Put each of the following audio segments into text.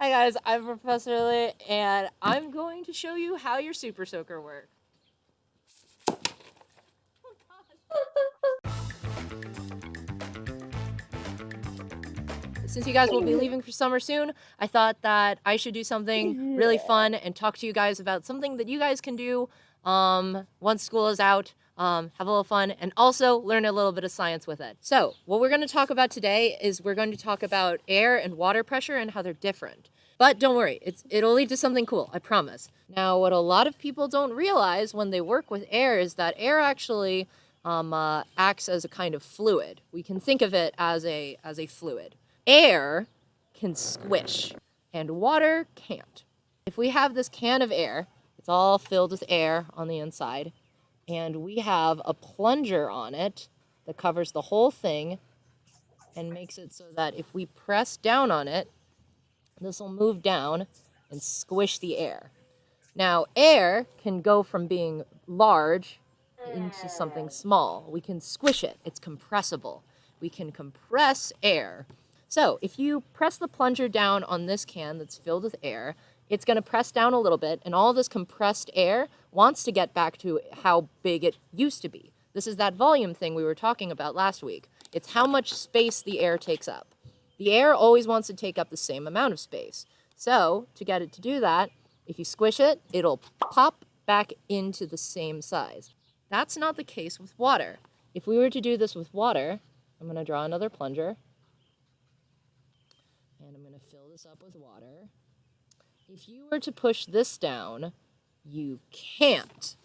Hi guys, I'm Professor Lee, and I'm going to show you how your Super Soaker works. Since you guys will be leaving for summer soon, I thought that I should do something really fun and talk to you guys about something that you guys can do once school is out, have a little fun, and also learn a little bit of science with it. So, what we're going to talk about today is we're going to talk about air and water pressure and how they're different. But don't worry, it'll lead to something cool, I promise. Now, what a lot of people don't realize when they work with air is that air actually acts as a kind of fluid. We can think of it as a fluid. Air can squish, and water can't. If we have this can of air, it's all filled with air on the inside, and we have a plunger on it that covers the whole thing and makes it so that if we press down on it, this will move down and squish the air. Now, air can go from being large into something small. We can squish it. It's compressible. We can compress air. So if you press the plunger down on this can that's filled with air, it's going to press down a little bit, and all this compressed air wants to get back to how big it used to be. This is that volume thing we were talking about last week. It's how much space the air takes up. The air always wants to take up the same amount of space. So to get it to do that, if you squish it, it'll pop back into the same size. That's not the case with water. If we were to do this with water, I'm going to draw another plunger. And I'm going to fill this up with water. If you were to push this down, you can't.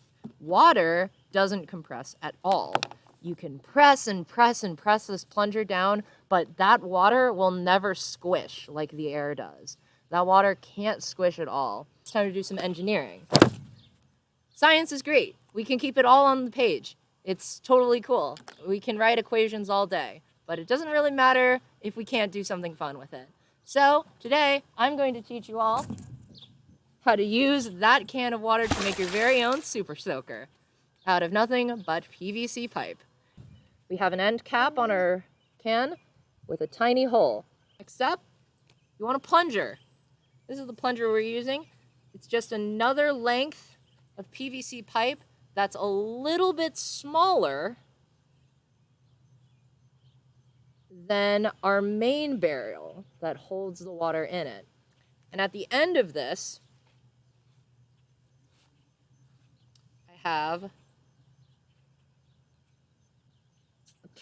Water doesn't compress at all. You can press and press and press this plunger down, but that water will never squish like the air does. That water can't squish at all. It's time to do some engineering. Science is great. We can keep it all on the page. It's totally cool. We can write equations all day, but it doesn't really matter if we can't do something fun with it. So today, I'm going to teach you all how to use that can of water to make your very own Super Soaker out of nothing but PVC pipe. We have an end cap on our can with a tiny hole. Next up, you want a plunger. This is the plunger we're using. It's just another length of PVC pipe that's a little bit smaller than our main barrel that holds the water in it. And at the end of this, I have a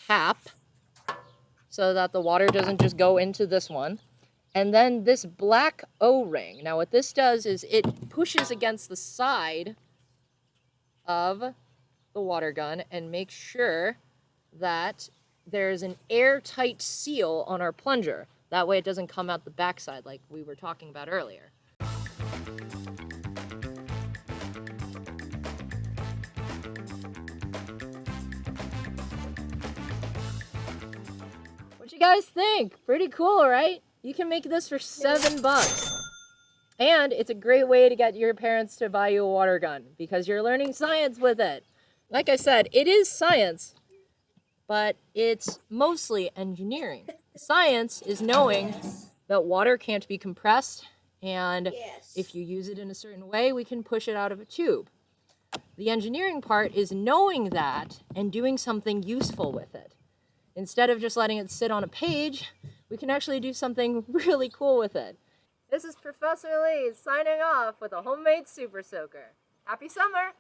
cap so that the water doesn't just go into this one. And then this black O-ring. Now what this does is it pushes against the side of the water gun and makes sure that there's an airtight seal on our plunger. That way it doesn't come out the backside like we were talking about earlier. What you guys think? Pretty cool, right? You can make this for $7. And it's a great way to get your parents to buy you a water gun because you're learning science with it. Like I said, it is science, but it's mostly engineering. Science is knowing that water can't be compressed, and if you use it in a certain way, we can push it out of a tube. The engineering part is knowing that and doing something useful with it. Instead of just letting it sit on a page, we can actually do something really cool with it. This is Professor Lee signing off with a homemade Super Soaker. Happy summer!